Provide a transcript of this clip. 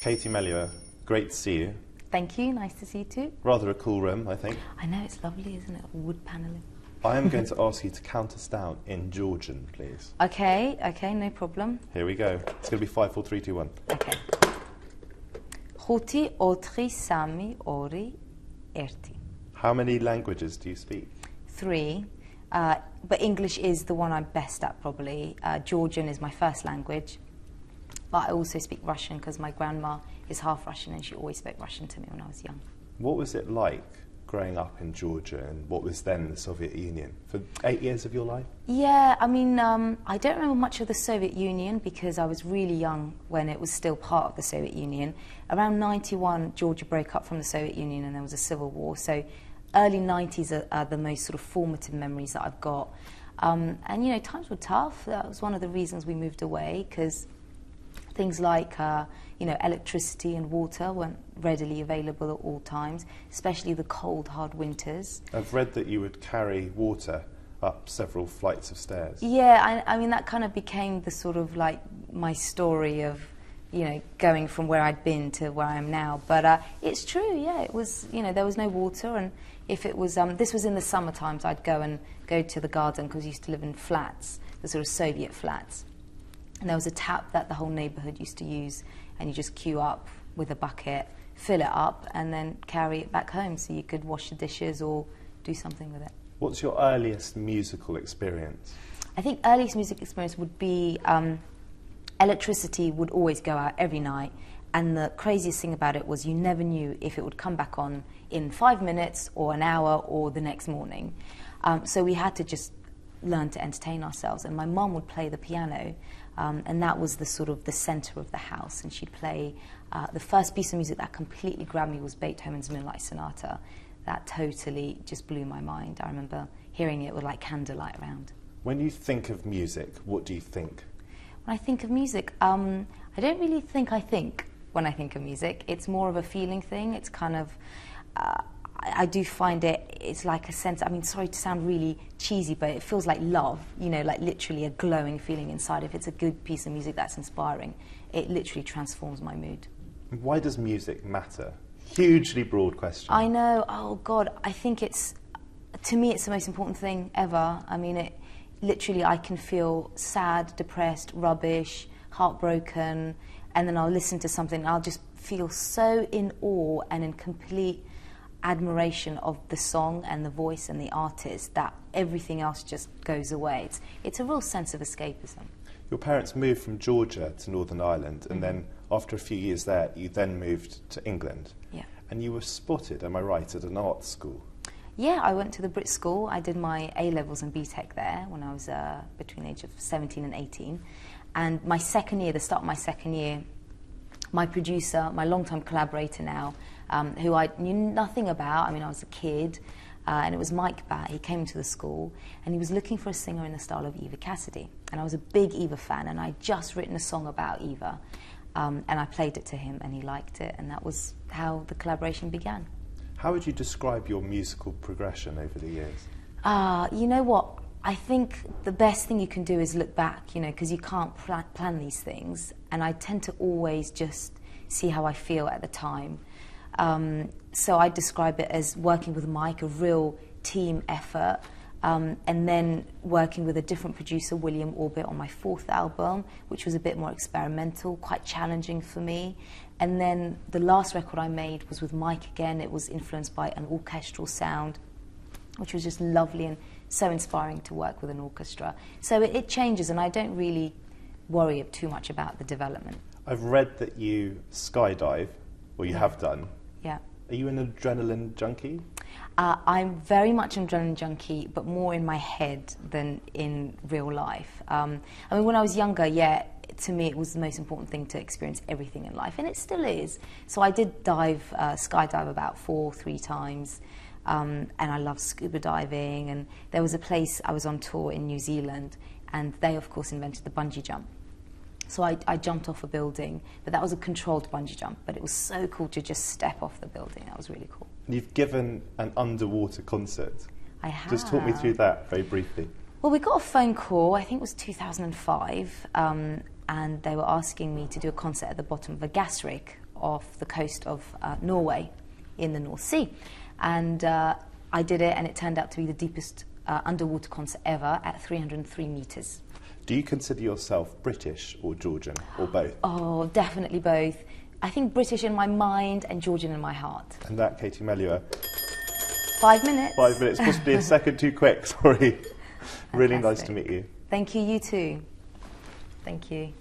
Katie Melua, great to see you. Thank you, nice to see you too. Rather a cool room, I think. I know, it's lovely, isn't it? Wood panelling. I am going to ask you to count us down in Georgian, please. Okay, no problem. Here we go. It's going to be 5, 4, 3, 2, 1. Okay. Χუთի օթրի սամի օրի erti. How many languages do you speak? 3. But English is the one I'm best at, probably. Georgian is my first language. But I also speak Russian because my grandma is half Russian and she always spoke Russian to me when I was young. What was it like growing up in Georgia and what was then the Soviet Union for 8 years of your life? Yeah, I mean, I don't remember much of the Soviet Union because I was really young when it was still part of the Soviet Union. Around 91, Georgia broke up from the Soviet Union and there was a civil war. So early 90s are the most sort of formative memories that I've got. And, you know, times were tough. That was one of the reasons we moved away because things like, you know, electricity and water weren't readily available at all times, especially the cold, hard winters. I've read that you would carry water up several flights of stairs. Yeah, I mean, that kind of became the sort of like my story of, you know, going from where I'd been to where I am now. But it's true, yeah, it was, you know, there was no water, and if it was, this was in the summer times, I'd go to the garden because I used to live in flats, the sort of Soviet flats. And there was a tap that the whole neighbourhood used to use, and you just queue up with a bucket, fill it up, and then carry it back home so you could wash the dishes or do something with it. What's your earliest musical experience? I think earliest music experience would be electricity would always go out every night, and the craziest thing about it was you never knew if it would come back on in 5 minutes or an hour or the next morning. So we had to just learn to entertain ourselves, and my mum would play the piano, and that was the sort of the centre of the house, and she'd play the first piece of music that completely grabbed me was Beethoven's Moonlight Sonata. That totally just blew my mind. I remember hearing it with like candlelight around. When you think of music, what do you think? When I think of music, I don't really think I think when I think of music. It's more of a feeling thing. It's kind of, I do find it's like a sense, I mean, sorry to sound really cheesy, but it feels like love, you know, like literally a glowing feeling inside. If it's a good piece of music that's inspiring, it literally transforms my mood. Why does music matter? Hugely broad question. I know, oh God, I think to me it's the most important thing ever. I mean, literally I can feel sad, depressed, rubbish, heartbroken, and then I'll listen to something and I'll just feel so in awe and in complete admiration of the song and the voice and the artist that everything else just goes away. It's a real sense of escapism. Your parents moved from Georgia to Northern Ireland, and then after a few years there, you then moved to England. Yeah. And you were spotted, am I right, at an art school? Yeah, I went to the Brit School. I did my A-levels and BTEC there when I was between the age of 17 and 18. And my second year, the start of my second year, my producer, my long-time collaborator now, who I knew nothing about, I mean, I was a kid, and it was Mike Batt. He came to the school, and he was looking for a singer in the style of Eva Cassidy. And I was a big Eva fan, and I'd just written a song about Eva, and I played it to him, and he liked it, and that was how the collaboration began. How would you describe your musical progression over the years? You know what? I think the best thing you can do is look back, you know, because you can't plan these things. And I tend to always just see how I feel at the time. So I describe it as working with Mike, a real team effort, and then working with a different producer, William Orbit, on my 4th album, which was a bit more experimental, quite challenging for me. And then the last record I made was with Mike again. It was influenced by an orchestral sound, which was just lovely and so inspiring to work with an orchestra. So it changes, and I don't really worry too much about the development. I've read that you skydive, or you have done. Yeah. Are you an adrenaline junkie? I'm very much an adrenaline junkie, but more in my head than in real life. I mean, when I was younger, yeah, to me it was the most important thing to experience everything in life, and it still is. So I did skydive about 3 times, and I love scuba diving, and there was a place, I was on tour in New Zealand, and they of course invented the bungee jump. So I jumped off a building, but that was a controlled bungee jump, but it was so cool to just step off the building. That was really cool. You've given an underwater concert. I have. Just talk me through that very briefly. Well, we got a phone call, I think it was 2005, and they were asking me to do a concert at the bottom of a gas rig off the coast of Norway in the North Sea. And I did it, and it turned out to be the deepest underwater concert ever at 303 metres. Do you consider yourself British or Georgian, or both? Oh, definitely both. I think British in my mind and Georgian in my heart. And that, Katie Melua. 5 minutes. 5 minutes, possibly a second too quick, sorry. Really nice to meet you. Thank you, you too. Thank you.